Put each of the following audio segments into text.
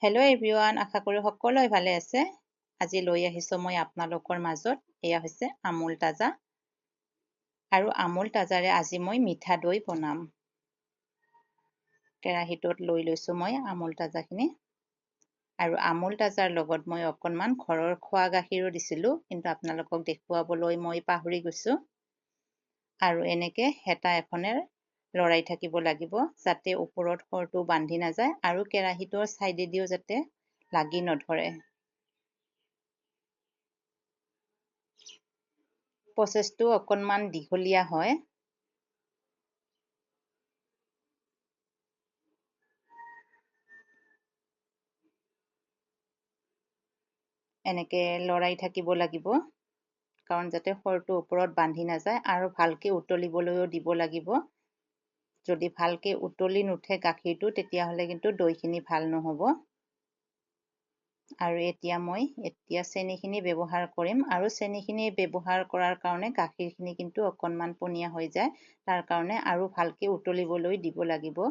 Hello' everyone, আশা কৰোঁ সকলোৱে ভালে আছে। আজি লৈ আহিছোঁ মই আপোনালোকৰ মাজত এয়া হৈছে আমুল তাজা আৰু আমুল তাজাৰে আজি মই মিঠা দৈ বনাম। কেৰাহীটোত লৈ লৈছোঁ মই আমুল তাজাখিনি আৰু আমুল তাজাৰ লগত মই অকণমান ঘৰৰ খোৱা গাখীৰো দিছিলোঁ, কিন্তু আপোনালোকক দেখুৱাবলৈ মই পাহৰি গৈছোঁ। আৰু এনেকৈ হেতা এখনেৰে লৰাই থাকিব লাগিব যাতে ওপৰত সৰটো বান্ধি নাযায় আৰু কেৰাহীটোৰ ছাইডেদিও যাতে লাগি নধৰে। প্ৰচেছটো অকণমান দীঘলীয়া হয়। এনেকৈ লৰাই থাকিব লাগিব কাৰণ যাতে সৰটো ওপৰত বান্ধি নাযায় আৰু ভালকৈ উতলিবলৈও দিব লাগিব। যদি ভালকৈ উতলি নুঠে গাখীৰটো তেতিয়াহ'লে কিন্তু দৈখিনি ভাল নহ'ব। আৰু এতিয়া চেনিখিনি ব্যৱহাৰ কৰিম আৰু চেনিখিনি ব্যৱহাৰ কৰাৰ কাৰণে গাখীৰখিনি কিন্তু অকণমান পনীয়া হৈ যায়, তাৰ কাৰণে আৰু ভালকৈ উতলিবলৈ দিব লাগিব।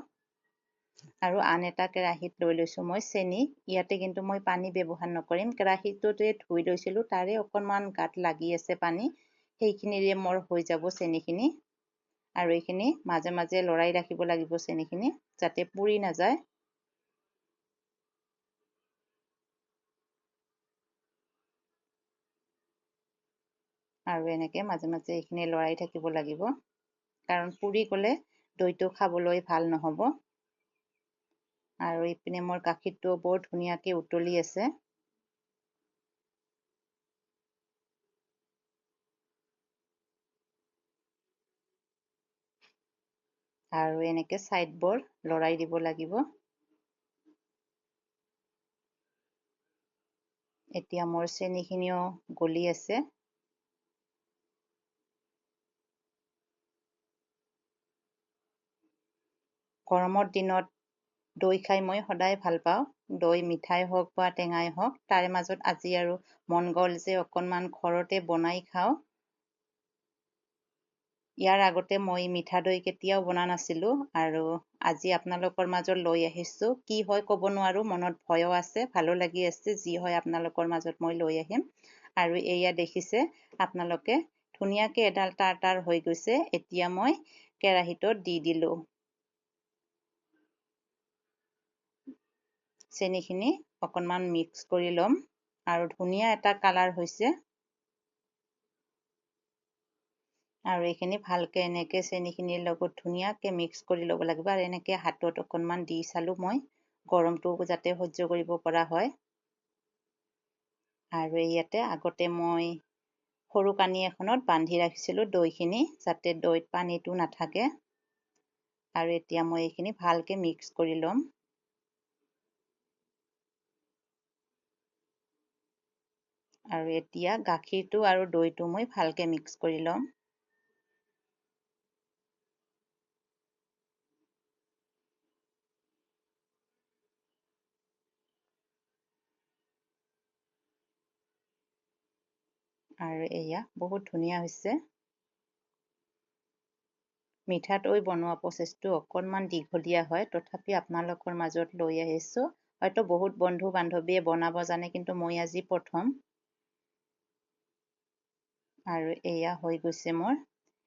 আৰু আন এটা কেৰাহীত লৈ লৈছোঁ মই চেনি। ইয়াতে কিন্তু মই পানী ব্যৱহাৰ নকৰিম। কেৰাহীটোতে ধুই লৈছিলোঁ, তাৰে অকণমান গাত লাগি আছে পানী, সেইখিনিৰে মোৰ হৈ যাব চেনিখিনি। আৰু এইখিনি মাজে মাজে লৰাই ৰাখিব লাগিব চেনিখিনি যাতে পুৰি নাযায়। আৰু এনেকৈ মাজে মাজে এইখিনি লৰাই থাকিব লাগিব কাৰণ পুৰি গ'লে দৈটো খাবলৈ ভাল নহ'ব। আৰু ইপিনে মোৰ গাখীৰটো বৰ ধুনীয়াকৈ উতলি আছে। আৰু এনেকৈ ছাইডবোৰ লৰাই দিব লাগিব। এতিয়া মোৰ চেনিখিনিও গলি আছে। গৰমৰ দিনত দৈ খাই মই সদায় ভাল পাওঁ। দৈ মিঠাই হওক বা টেঙাই হওক, তাৰে মাজত আজি আৰু মন গ'ল যে অকণমান ঘৰতে বনাই খাওঁ। ইয়াৰ আগতে মই মিঠা দৈ কেতিয়াও বনা নাছিলোঁ আৰু আজি আপোনালোকৰ মাজত লৈ আহিছোঁ। কি হয় ক'ব নোৱাৰোঁ, মনত ভয়ো আছে, ভালো লাগি আছে। যি হয় আপোনালোকৰ মাজত মই লৈ আহিম। আৰু এয়া দেখিছে আপোনালোকে ধুনীয়াকৈ এডাল টাৰ হৈ গৈছে। এতিয়া মই কেৰাহীটোত দি দিলোঁ। চেনিখিনি অকণমান মিক্স কৰি ল'ম আৰু ধুনীয়া এটা কালাৰ হৈছে। আৰু এইখিনি ভালকৈ এনেকৈ চেনিখিনিৰ লগত ধুনীয়াকৈ মিক্স কৰি ল'ব লাগিব। আৰু এনেকৈ হাতত অকণমান দি চালোঁ মই, গৰমটো যাতে সহ্য কৰিব পৰা হয়। আৰু ইয়াতে আগতে মই সৰু কানি এখনত বান্ধি ৰাখিছিলোঁ দৈখিনি যাতে দৈত পানীটো নাথাকে। আৰু এতিয়া মই এইখিনি ভালকৈ মিক্স কৰি ল'ম। আৰু এতিয়া গাখীৰটো আৰু দৈটো মই ভালকৈ মিক্স কৰি ল'ম। আৰু এয়া বহুত ধুনীয়া হৈছে। মিঠা দৈ বনোৱা প্ৰচেছটো অকণমান দীঘলীয়া হয়, তথাপি আপোনালোকৰ মাজত লৈ আহিছোঁ। হয়তো বহুত বন্ধু বান্ধৱীয়ে বনাব জানে, কিন্তু মই আজি প্ৰথম। আৰু এয়া হৈ গৈছে মোৰ।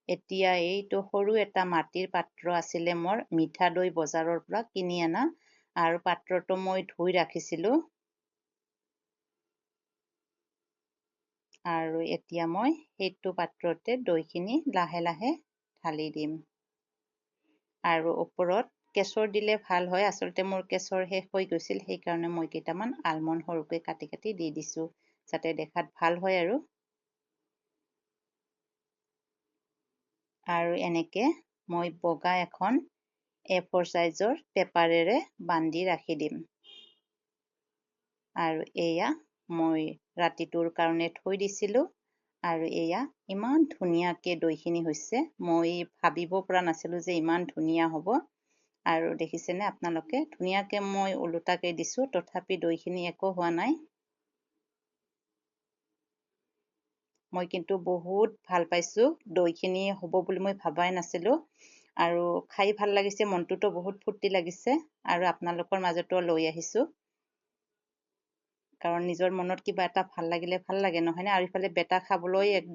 এতিয়া এইটো সৰু এটা মাটিৰ পাত্ৰ আছিলে মোৰ, মিঠা দৈ বজাৰৰ পৰা কিনি অনা, আৰু পাত্ৰটো মই ধুই ৰাখিছিলোঁ। আৰু এতিয়া মই সেইটো পাত্ৰতে দৈখিনি লাহে লাহে ঢালি দিম। আৰু ওপৰত কেশৰ দিলে ভাল হয়। আচলতে মোৰ কেশৰ শেষ হৈ গৈছিল, সেইকাৰণে মই কেইটামান আলমণ্ড সৰুকৈ কাটি কাটি দি দিছোঁ যাতে দেখাত ভাল হয়। আৰু এনেকৈ মই বগা এখন A4 চাইজৰ পেপাৰেৰে বান্ধি ৰাখি দিম। আৰু এয়া মই ৰাতিটোৰ কাৰণে থৈ দিছিলোঁ। আৰু এয়া ইমান ধুনীয়াকৈ দৈখিনি হৈছে, মই ভাবিব পৰা নাছিলোঁ যে ইমান ধুনীয়া হ'ব। আৰু দেখিছেনে আপোনালোকে, ধুনীয়াকৈ মই ওলোটাকৈ দিছোঁ, তথাপি দৈখিনি একো হোৱা নাই। মই কিন্তু বহুত ভাল পাইছোঁ। দৈখিনি হ'ব বুলি মই ভবাই নাছিলোঁ। আৰু খাই ভাল লাগিছে, মনটোতো বহুত ফূৰ্তি লাগিছে। আৰু আপোনালোকৰ মাজতো লৈ আহিছোঁ। কাৰণ নিজৰ মনত কিবা এটা ভাল লাগিলে ভাল লাগে নহয়নে? আৰু ইফালে বেটা খাবলৈ একদম